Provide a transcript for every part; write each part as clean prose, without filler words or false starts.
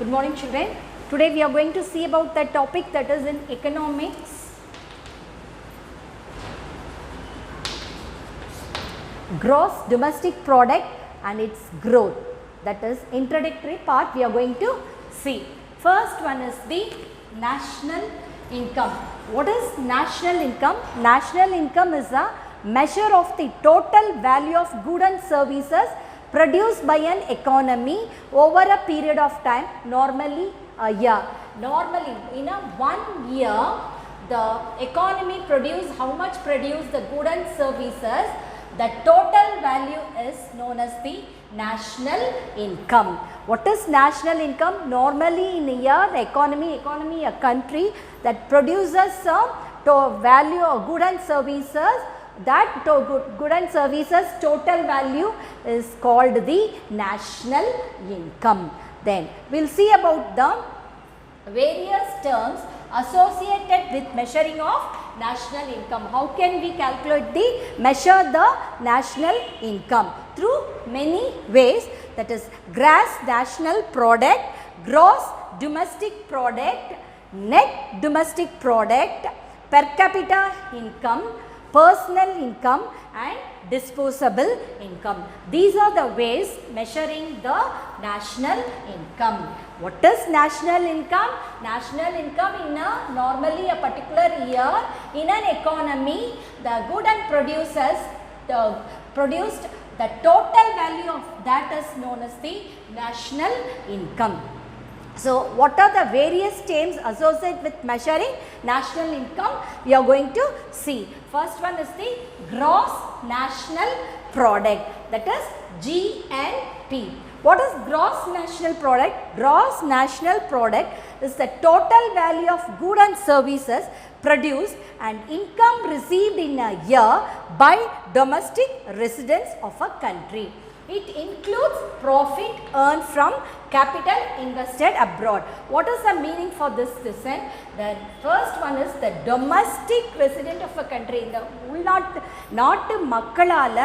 Good morning children. Today we are going to see about the topic that is in economics. Gross domestic product and its growth. That is introductory part we are going to see. First one is the national income. What is national income? National income is a measure of the total value of goods and services produced by an economy over a period of time, normally a year. Normally in a 1 year, the economy how much produce the goods and services, the total value is known as the national income. What is national income? Normally in a year, the economy a country that produces some value of goods and services, that goods and services total value is called the national income. Then we will see about the various terms associated with measuring of national income. How can we calculate measure the national income? Through many ways, that is gross national product, gross domestic product, net domestic product, per capita income, personal income and disposable income. These are the ways measuring the national income. What is national income? National income in a normally a particular year in an economy, the good and produced the total value of that is known as the national income. So, what are the various terms associated with measuring national income? We are going to see. First one is the gross national product, that is GNP. What is gross national product? Gross national product is the total value of goods and services produced and income received in a year by domestic residents of a country. It includes profit earned from capital invested abroad. What is the meaning for this lesson? The first one is the domestic resident of a country. இந்த உள்நாட்டு மக்களால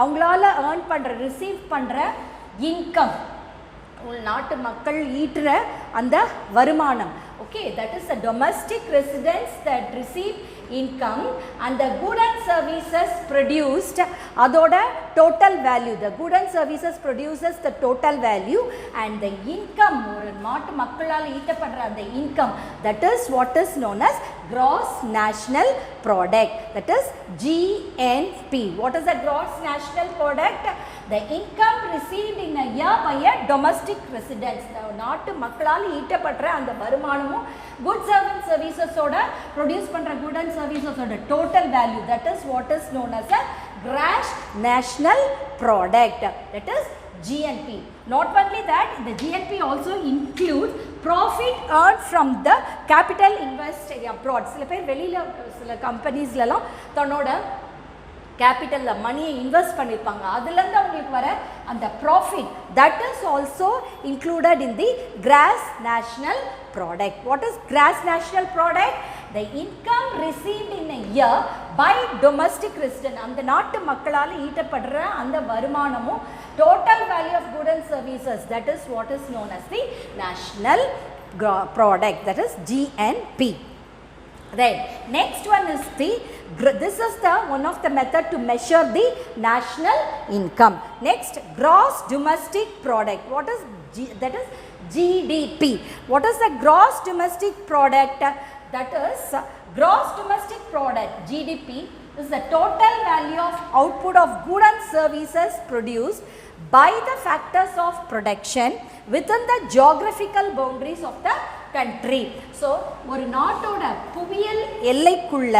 அவங்களால earn பண்ற receive பண்ற income, உள்நாட்டு மக்கள் ஈட்டுற அந்த வருமானம். Okay, that is the domestic residents that receive income and the goods and services produced, அதோட total value, the goods and services produces the total value and the income, ஒரு நாட்டு மக்களால் ஈட்டப்படுற அந்த income, that is what is known as gross national product, that is GNP. What is the gross national product? The income received in a year by a domestic residents, நாட்டு மக்களால் ஈட்டப்படுற அந்த வருமானமும் goods and services ஓட produce பண்ற goods and services ஓட total value, that is what is known as a gross national product, that is GNP. Not only that, the GNP also includes profit earned from the capital invested abroad. சில பேர் வெளியில சில கம்பெனிஸ்லாம் தன்னோட capital மணியை invest பண்ணியிருப்பாங்க, அதுலேருந்து அவங்களுக்கு வர அந்த profit, that is also included in the gross national product. What is gross national product? The income received in a year by domestic resident, அந்த நாட்டு மக்களால் ஈட்டப்படுற அந்த வருமானமும் total value of goods and services, that is what is known as the national product, that is GNP. Then next one is this is the one of the method to measure the national income. Next, gross domestic product. What is that is GDP. What is the gross domestic product? That is gross domestic product, GDP, is the total value of output of goods and services produced by the factors of production within the geographical boundaries of the country. So, ஒரு நாட்டோட புவியியல் எல்லைக்குள்ள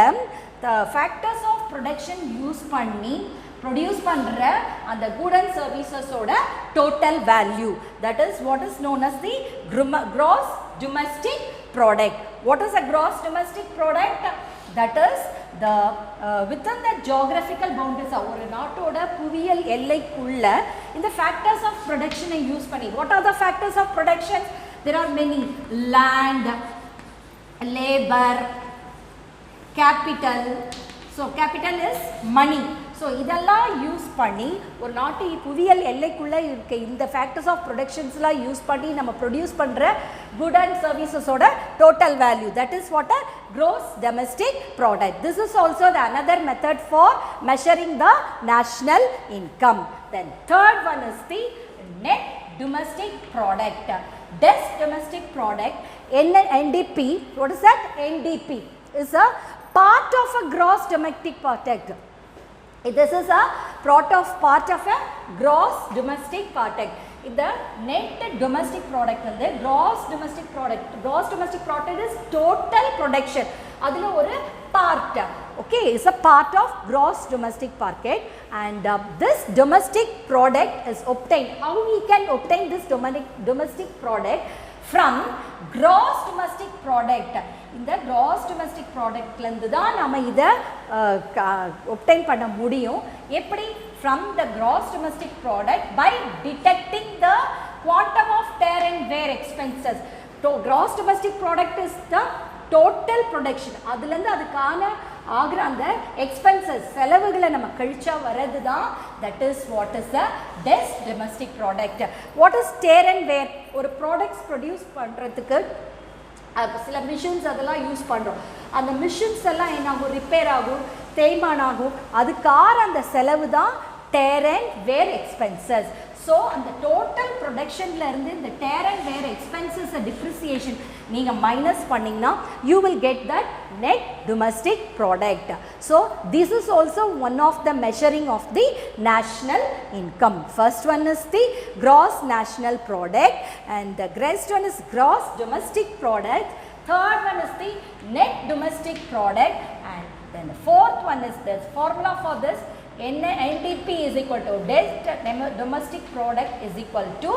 the factors of production use பண்ணி produce பண்ற அந்த goods and services ஓட total value, that is what is known as the gross domestic product. What is a gross domestic product? That is the within the geographical boundaries, ஒரு நாட்டோட புவியியல் எல்லைக்குள்ள இந்த factors of production use பண்ணி. What are the factors of production? There are many: land, labor, capital, So capital is money. So இதெல்லாம் use பண்ணி ஒரு நாட்டு புவியியல் எல்லைக்குள்ளே இருக்க இந்த ஃபேக்டர்ஸ் ஆஃப் ப்ரொடக்ஷன்ஸ்லாம் யூஸ் பண்ணி நம்ம ப்ரொடியூஸ் பண்ணுற குட் அண்ட் சர்வீசஸோட total value, that is what a gross domestic product. This is also the another method for measuring the national income. Then third one is the net domestic product. Net domestic product, NDP, what is that? NDP is a part of a gross domestic product. This is a part of a gross domestic product. The net domestic product and the gross domestic product is total production. Adula oru part, okay, is a part of gross domestic product, and this domestic product is obtained. How we can obtain this domestic product? From gross domestic product. இந்த gross domestic product லந்து தான் நம்ம இத obtain பண்ண முடியும். எப்படி? From the gross domestic product by detecting the quantum of tear and wear expenses. So gross domestic product is the total production. அதுலந்து அதுக்கான ஆகிற அந்த expenses செலவுகளை நம்ம கழிச்சா வரது தான், that is what is the net domestic product. What is tear and wear? ஒரு products produce பண்றதுக்கு சில மிஷின்ஸ் அதெல்லாம் யூஸ் பண்ணுறோம். அந்த மிஷின்ஸ் எல்லாம் என்ன ஆகும்? ரிப்பேர் ஆகும், தேய்மானம் ஆகும். அதுக்கான அந்த செலவு தான் tear and wear expenses. So அந்த டோட்டல் ப்ரொடக்ஷனில் இருந்து இந்த டேர் அண்ட் வேர் எக்ஸ்பென்சஸை டிப்ரிசியேஷன் நீங்கள் மைனஸ் பண்ணிங்கன்னா you will get that net domestic product. So this is also one of the measuring of the national income. First one is the gross national product, and the next one is gross domestic product. Third one is the net domestic product, and then the fourth one is this formula for this. NDP is equal to net domestic product is equal to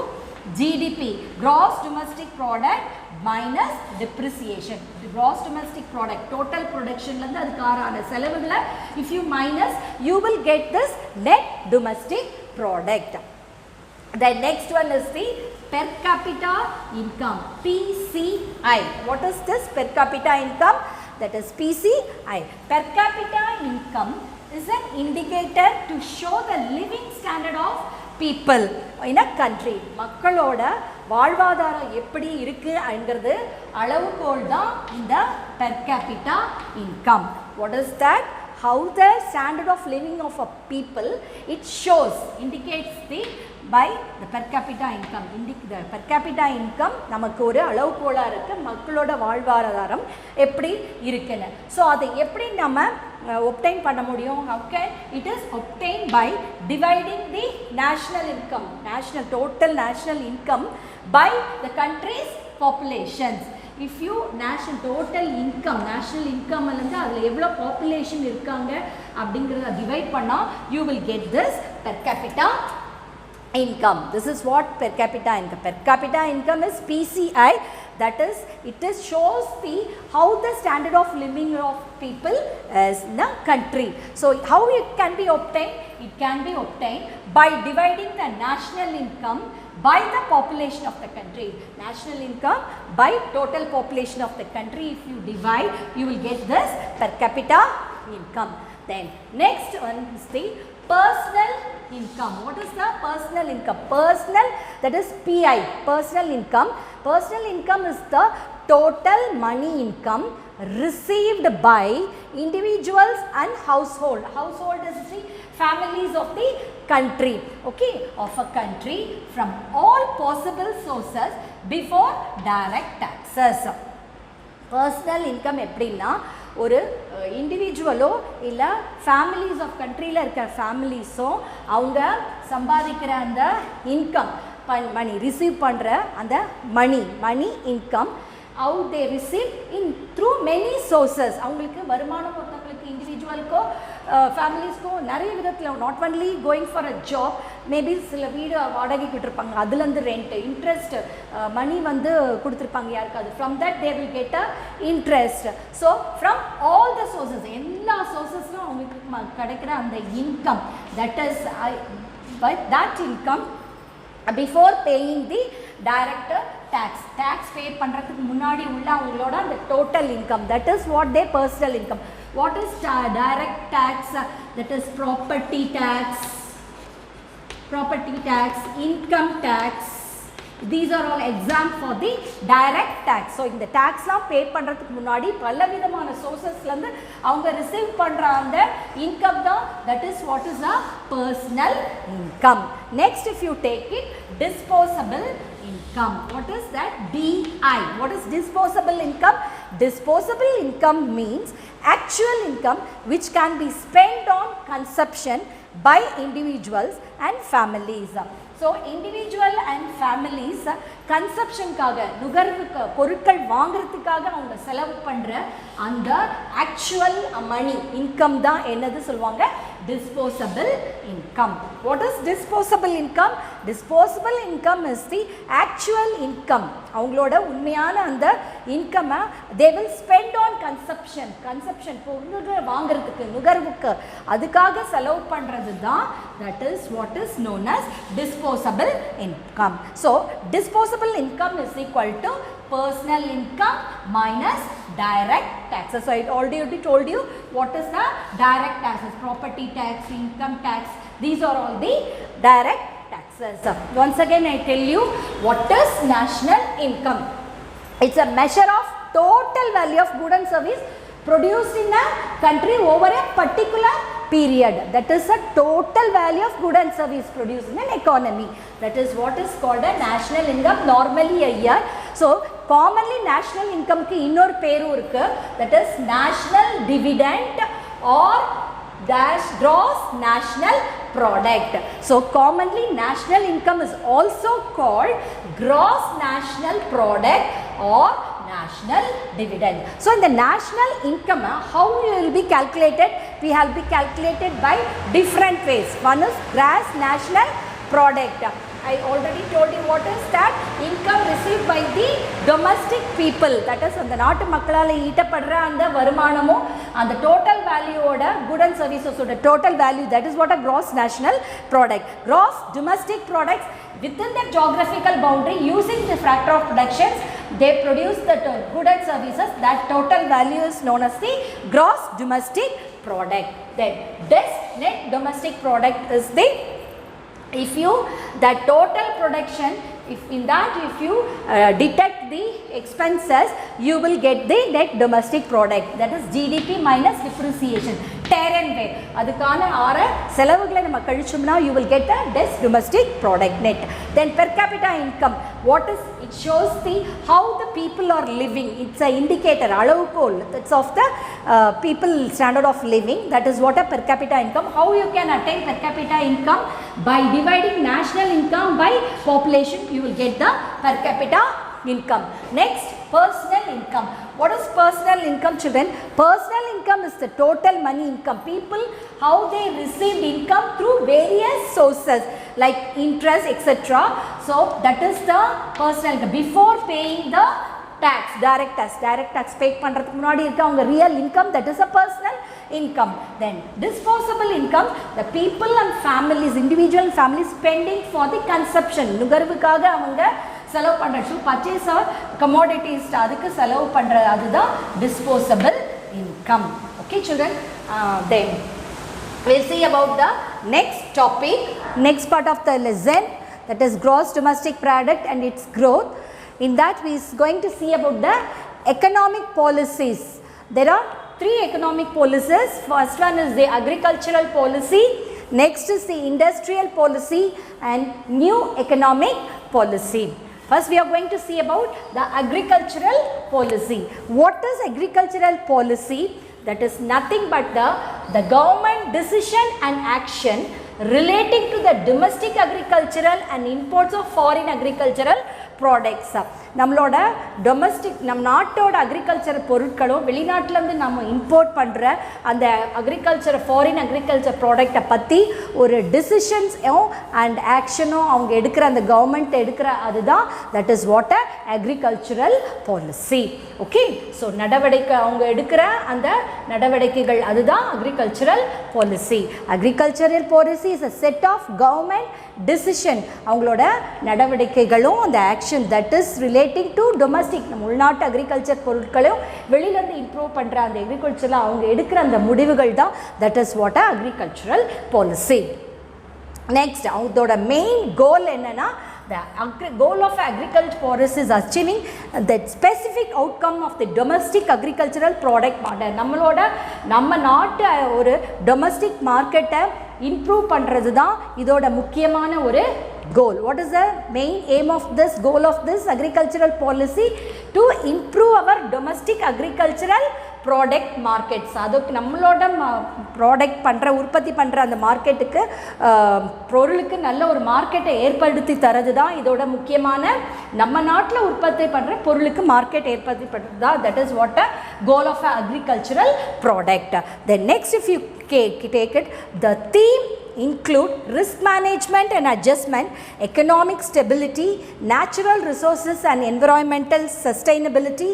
GDP, gross domestic product minus depreciation. The gross domestic product, total production landa adukara selavugala if you minus, you will get this net domestic product. The next one is the per capita income, PCI. What is this per capita income? That is PCI. Per capita income is an indicator to show the living standard of people in a country. மக்களோட வாழ்வாதாரம் எப்படி இருக்கு என்கிறது அளவுகோல் தான் இந்த per capita income. What is that? How the standard of living of a people, it shows, indicates the by the per capita income. The per capita income நமக்கு ஒரு அளவுகோலா இருக்கு மக்களோட வாழ்வாதாரம் எப்படி இருக்குன்னு. ஸோ அதை எப்படி நம்ம obtain பண்ண முடியும்? How can it is obtained by dividing the national income, total national income by the country's populations. If you total income, national income alanda adla evlo population irukanga abdingiradha divide panna, you will get this per capita income. This is what per capita income. Per capita income is PCI, that is it is shows the how the standard of living of people is in the country. So how it can be obtained? It can be obtained by dividing the national income by the population of the country. National income by total population of the country, if you divide, you will get this per capita income. Then next one is the personal income. What is the personal income? Personal, that is PI, personal income. Personal income is the total money income received by individuals and household. Household is the families of the country, okay, of a country from all possible sources before direct taxes. Personal income எப்படின்னா ஒரு இண்டிவிஜுவலோ இல்லை families of கண்ட்ரியில் இருக்கிற ஃபேமிலிஸோ அவங்க சம்பாதிக்கிற அந்த income மணி receive பண்ணுற அந்த money income how they receive in through many sources. அவங்களுக்கு வருமானம் ஒருத்தவங்களுக்கு இண்டிவிஜுவலுக்கோ ஃபேமிலிஸ்க்கோ நிறைய விதத்தில், not only going for a job, maybe சில வீடு வாடகைக்கு விட்டுருப்பாங்க, அதுலேருந்து ரெண்ட் இன்ட்ரெஸ்ட் மணி வந்து கொடுத்துருப்பாங்க யாருக்காவது, from that they will get a interest. So from all the sources, எல்லா சோர்சஸ்லும் அவங்களுக்கு கிடைக்கிற அந்த income, that is that income before paying the direct tax pay பண்றதுக்கு முன்னாடி உள்ள அவங்களோட அந்த total income, that is what their personal income. What is direct tax? That is property tax, income tax. These are all exams for the direct tax. So, in the tax la pay பண்றதுக்கு முன்னாடி பல விதமான sourcesல இருந்து அவங்க receive பண்ற அந்த income தான், that is what is a personal income. Next, if you take it, disposable income. What is that? DI. What is disposable income? Disposable income means actual income which can be spent on consumption by individuals and families. So, individual and families consumption காக நுகர்வுக்கு பொருட்கள் வாங்குறதுக்காக அவங்க செலவு பண்ற அந்த actual money income தான் என்னது சொல்வாங்க? Disposable income. What is disposable income? Disposable income is the actual income. அவங்களோட உண்மையான அந்த income they will spend on consumption பொருட்கள் வாங்குறதுக்கு நுகர்வுக்கு அதுக்காக செலவு பண்றது தான், that is what is known as disposable income. So, disposable income is equal to personal income minus direct taxes. So, I already told you what is the direct taxes, property tax, income tax, these are all the direct taxes. Once again I tell you what is national income. It's a measure of total value of goods and service produced in a country over a particular period. That is a total value of goods and service produced in an economy. That is what is called a national income, normally a year. So, commonly national income ku innor peru irukku, that is national dividend or dash gross national product. So, commonly national income is also called gross national product or national dividend. So, in the national income, how you will be calculated? We have be calculated by different ways. One is gross national product. I already told you what is that? Income received by the domestic people. That is, அந்த நாட்டு மக்களால் ஈட்டப்படுற அந்த வருமானமோ அந்த total value ஓட good and services ஓட total value, that is what a gross national product. Gross domestic products within the geographical boundary using the factor of production, they produce the good and services. That total value is known as the gross domestic product. Then this net domestic product is the, if you the total production, if in that if you deduct the expenses, you will get the net domestic product, that is GDP minus depreciation. Tear and wear adukana ஆற செலவுகளை நம்ம கழிச்சோம்னா you will get the net domestic product net. Then per capita income, what is it? Shows the how the people are living. It's a indicator, அளவுகோல், that's of the people standard of living. That is what a per capita income. How you can attain per capita income? By dividing national income by population, you will get the per capita income. Next, personal income. What is personal income, children? Personal income is the total money income. People, how they receive income through various sources like interest, etc. So, that is the personal income. Before paying the tax, direct tax pay பண்றதுக்கு முன்னாடி இருக்க அவங்க real income, that is a personal income. Then disposable income, the people and families, individual and families spending for the consumption, நுகர்வுக்காக அவங்க செலவு பண்ற, to purchase or commodities அதுக்கு செலவு பண்ற, அதுதான் disposable income. Okay children, then we'll see about the next topic, next part of the lesson, that is gross domestic product and its growth. In that we is going to see about the economic policies. There are 3 economic policies. First one is the agricultural policy, next is the industrial policy and new economic policy. First we are going to see about the agricultural policy. What is agricultural policy? That is nothing but the government decision and action relating to the domestic agricultural and imports of foreign agricultural products. நம்மளோட domestic நம்ம நாட்டோட agriculture பொருட்களும் வெளிநாட்டிலேருந்து நம்ம import பண்ணுற அந்த agriculture foreign agriculture ப்ராடக்டை பற்றி ஒரு டிசிஷன்ஸும் அண்ட் ஆக்ஷனும் அவங்க எடுக்கிற அந்த கவர்மெண்ட் எடுக்கிற அதுதான் that is what a agricultural policy. Okay, so நடவடிக்கை அவங்க எடுக்கிற அந்த நடவடிக்கைகள் அதுதான் agricultural policy. Agricultural policy is a set of government decision, அவங்களோட நடவடிக்கைகளும் அந்த action action that is relating to domestic உள்நாட்டு அக்ரிகல்ச்சர் பொருட்களையும் வெளியிலேருந்து இம்ப்ரூவ் பண்ணுற அந்த அக்ரிகல்ச்சரில் அவங்க எடுக்கிற அந்த முடிவுகள் தான் that is what a agricultural policy. Next, அதோட மெயின் கோல் என்னன்னா the goal of agriculture policy is achieving the specific outcome of the domestic agricultural product model. நம்ம நாட்டு ஒரு domestic market-ஐ improve பண்ணுறது தான் இதோட முக்கியமான ஒரு goal. What is the main aim of this goal of this agricultural policy? To improve our domestic agricultural product markets. அதுக்கு நம்மளோட ப்ராடக்ட் பண்ணுற உற்பத்தி பண்ணுற அந்த மார்க்கெட்டுக்கு பொருளுக்கு நல்ல ஒரு மார்க்கெட்டை ஏற்படுத்தி தரது தான் இதோட முக்கியமான நம்ம நாட்டில் உற்பத்தி பண்ணுற பொருளுக்கு மார்க்கெட் ஏற்படுத்தி பண்ணுறது தான். That is what a goal of a agricultural product. Then next if you take it, the theme include risk management and adjustment, economic stability, natural resources and environmental sustainability,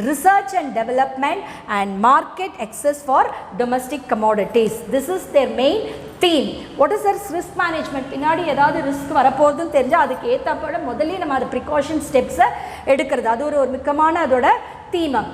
research and development, and market access for domestic commodities. This is their main theme. What is this risk management? பின்னாடி ஏதாவது risk வரப்போகுதுன்னு தெரிஞ்சால் அதுக்கு ஏற்றப்பட முதல்ல நம்ம அது precaution ஸ்டெப்ஸை எடுக்கிறது, அது ஒரு முக்கியமான அதோட தீம்.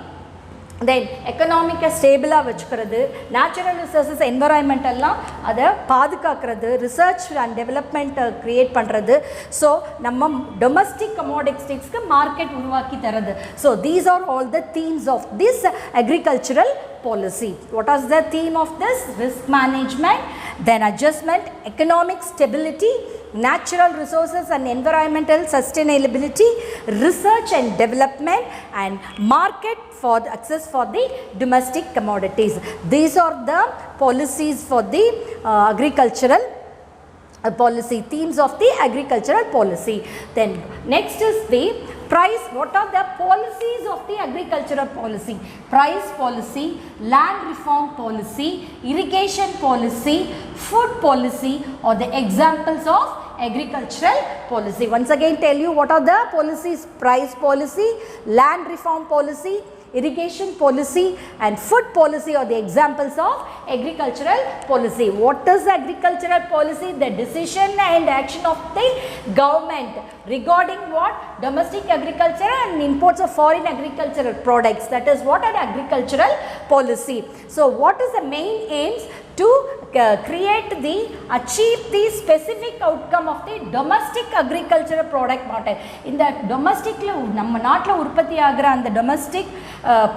தென் எக்கனாமிக்கை ஸ்டேபிளாக வச்சுக்கிறது, நேச்சுரல் ரிசோர்ஸஸ் என்வரான்மெண்டெல்லாம் அதை பாதுகாக்கிறது, ரிசர்ச் அண்ட் டெவலப்மெண்ட்டை க்ரியேட் பண்ணுறது. ஸோ நம்ம டொமஸ்டிக் கமோடிட்டிஸ்க்கு மார்க்கெட் உருவாக்கி தரது. So these are all the themes of this agricultural policy. What is the theme of this? Risk management, then adjustment, economic stability, natural resources and environmental sustainability, research and development, and market for the access for the domestic commodities. These are the policies for the agricultural policy, themes of the agricultural policy. Then next is the price. What are the policies of the agricultural policy? Price policy, land reform policy, irrigation policy, food policy are the examples of agricultural policy. Once again tell you what are the policies: price policy, land reform policy, irrigation policy, and food policy are the examples of agricultural policy. What is agricultural policy? The decision and action of the government regarding what? Domestic agriculture and imports of foreign agricultural products. That is what an agricultural policy. So what is the main aims? To achieve the specific outcome of the domestic agricultural product market. In the domestic நம்ம நாட்டில் உற்பத்தி ஆகிற அந்த domestic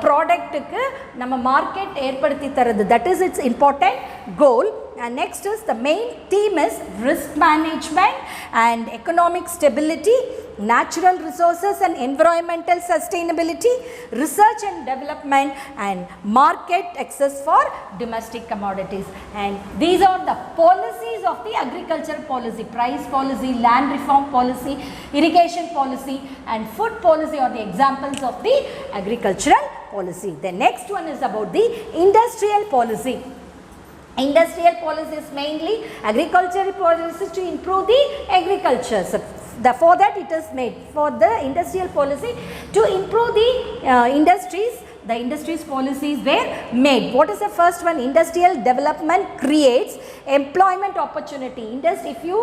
ப்ராடக்ட்டுக்கு நம்ம market ஏற்படுத்தி தரது. That is its important goal. And next is the main theme is risk management and economic stability, natural resources and environmental sustainability, research and development, and market access for domestic commodities. And these are the policies of the agricultural policy: price policy, land reform policy, irrigation policy, and food policy are the examples of the agricultural policy. The next one is about the industrial policy. Industrial policy is mainly agricultural policies to improve the agriculture. So for that it is made for the industrial policy to improve the industries. The industries policies were made. What is the first one? Industrial development creates employment opportunity. If you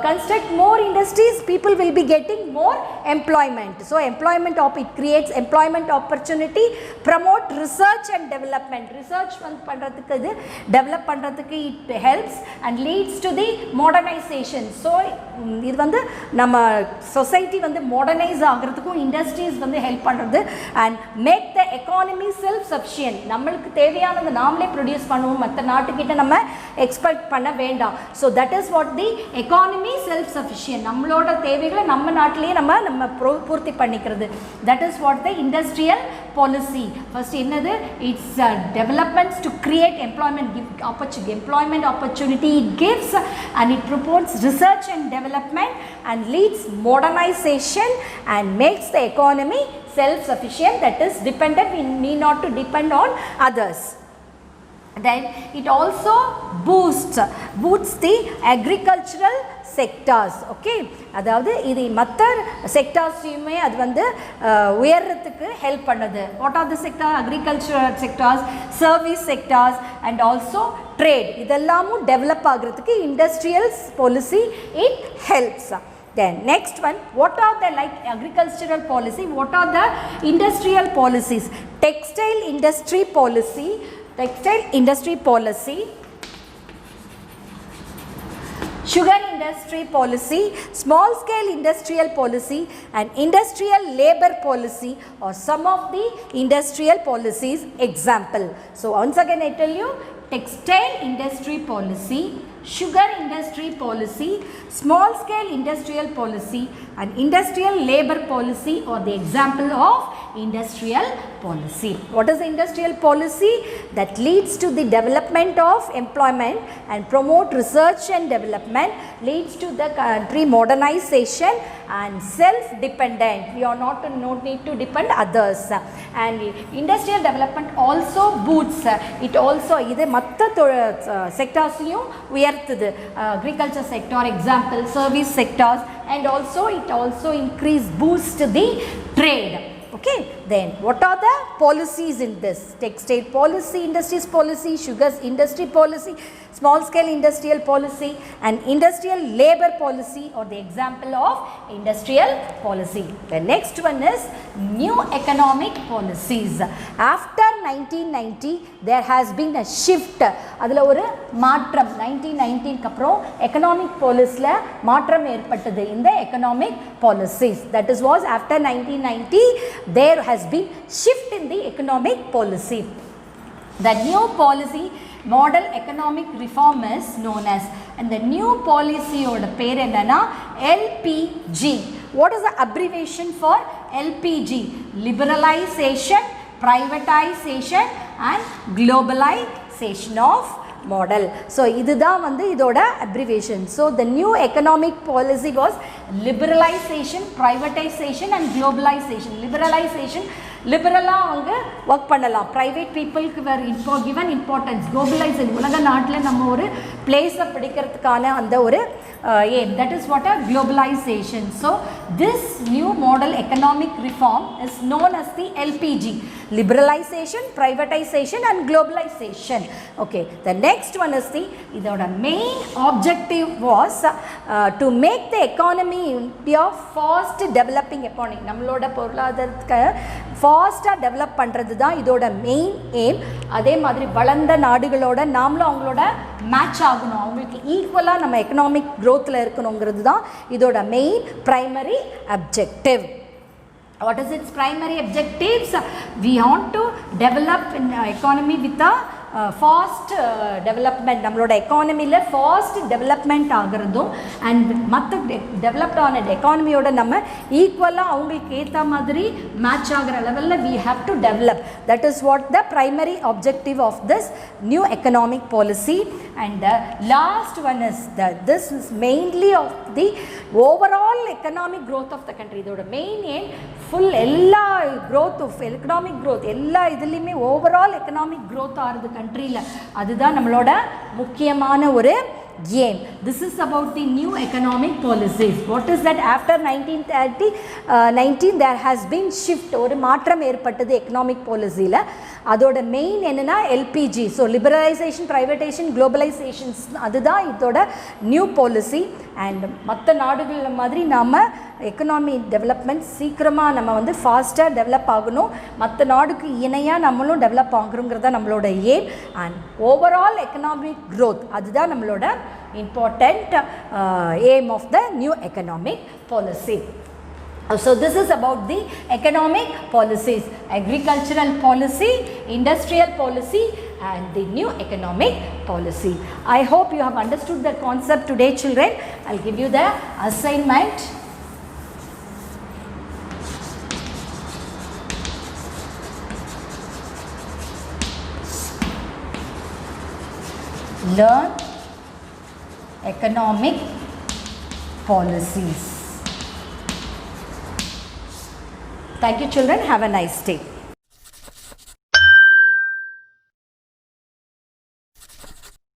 construct more industries, people will be getting more employment. So employment it creates employment opportunity. Promote research and development. Research பண்றதுக்கு இது develop பண்றதுக்கு it helps and leads to the modernization. So இது வந்து நம்ம society வந்து modernize ஆகிறதுக்கும் industries வந்து help பண்றது. And make the economy self sufficient. நம்மளுக்கு தேவையானது நாமளே ப்ரொடியூஸ் பண்ணுவோம், மற்ற நாட்டுக்கிட்ட நம்ம எக்ஸ்பெக்ட் பண்ண வேண்டாம். So that is what the economy self sufficient. நம்மளோட தேவைகளை நம்ம நாட்டிலேயே நம்ம பூர்த்தி பண்ணிக்கிறது. That is what the industrial policy. First என்னது? It's developments to create employment opportunity it gives, and it promotes research and development and leads modernization and makes the economy self-sufficient, that is dependent, we need not to depend on others. Then it also boosts the agricultural sectors. Okay, அதாவது இது மற்ற செக்டார்ஸையுமே அது வந்து உயர்றதுக்கு help பண்ணுது. What are the sector? Agricultural sectors, service sectors and also trade. இதெல்லாமும் develop ஆகிறதுக்கு industrial policy it helps. Then next one, what are the like agricultural policy, what are the industrial policies? Textile industry policy, sugar industry policy, small scale industrial policy and industrial labor policy are some of the industrial policies example. So once again I tell you, textile industry policy, sugar industry policy, small scale industrial policy and industrial labor policy are the example of industrial policy. What is industrial policy? That leads to the development of employment and promote research and development, leads to the country modernization and self-dependent. We are not need to depend others. And industrial development also boosts, it also இது மற்ற செக்டார்ஸையும் உயர்த்துது. Agriculture sector example, service sectors, and also it also boost the trade. Okay, then what are the policies in this? Textile policy, industries policy, sugars industry policy, small scale industrial policy and industrial labor policy are the example of industrial policy. The next one is new economic policies. After 1990 there has been a shift. adula oru maatram 1990 க்கு அப்புறம் economic policyல மாற்றம் ஏற்பட்டது. in the economic policies, that is was after 1990 there has been shift in the economic policy. The new policy model economic reform is known as, and the new policy oda per enna LPG. What is the abbreviation for LPG? Liberalization, privatization and globalization of model. So இதுதா வந்து இதோட abbreviation. So the new economic policy was liberalization, privatization and globalization. Liberalization, liberala அவங்க work பண்ணலாம், private people க்கு were given importance. Globalization, உலக நாட்டில நம்ம ஒரு place பிடிக்கிறதுக்கான அந்த ஒரு aim, that is what a globalization. So this new model economic reform is known as the LPG, liberalization, privatization and globalization. Okay, the next one is the idoda main objective was to make the economy in India fast developing economy. நம்மளோட பொருளாதாரத்துக்கு ஃபாஸ்ட்டாக develop பண்ணுறது தான் இதோட main aim. அதே மாதிரி வளர்ந்த நாடுகளோட நாமளும் அவங்களோட மேட்ச் ஆகணும், அவங்களுக்கு ஈக்குவலாக நம்ம எக்கனாமிக் க்ரோத்தில் இருக்கணுங்கிறது தான் இதோட main primary objective. What is its primary objectives? We want to develop an economy with a fast development. நம்மளோட எக்கானமியில் ஃபாஸ்ட் டெவலப்மெண்ட் ஆகிறதும் அண்ட் மற்ற டெவலப்ட் ஆன எக்கானமியோட நம்ம ஈக்குவலாக அவங்களுக்கு ஏற்ற மாதிரி மேட்ச் ஆகிற லெவலில் we have to develop. That is what the primary objective of this new economic policy. And the last one is that this is mainly of the overall economic growth of the country. இதோட main ஏம் full எல்லா growth of economic growth எல்லா இதுலேயுமே overall economic growth ஆகிறது கண்ட்ரியில், அதுதான் நம்மளோட முக்கியமான ஒரு aim. This is about the new economic policies. What is that? After 1919 there has been shift, ஒரு மாற்றம் ஏற்பட்டது எக்கனாமிக் பாலிசியில். அதோட மெயின் என்னன்னா LPG. ஸோ லிபரலைசேஷன், ப்ரைவேட்டேஷன், குளோபலைசேஷன்ஸ், அதுதான் இதோட நியூ பாலிசி. அண்ட் மற்ற நாடுகள் மாதிரி நாம் எக்கனாமி டெவலப்மெண்ட் சீக்கிரமாக நம்ம வந்து ஃபாஸ்ட்டாக டெவலப் ஆகணும், மற்ற நாடுக்கு இணையாக நம்மளும் டெவலப் ஆகுறோங்கிறத நம்மளோட aim. And overall economic growth, அதுதான் நம்மளோட important aim of the new economic policy. So this is about the economic policies: agricultural policy, industrial policy and the new economic policy. I hope you have understood the concept today, children. I'll give you the assignment. Learn economic policies. Thank you, children. Have a nice day.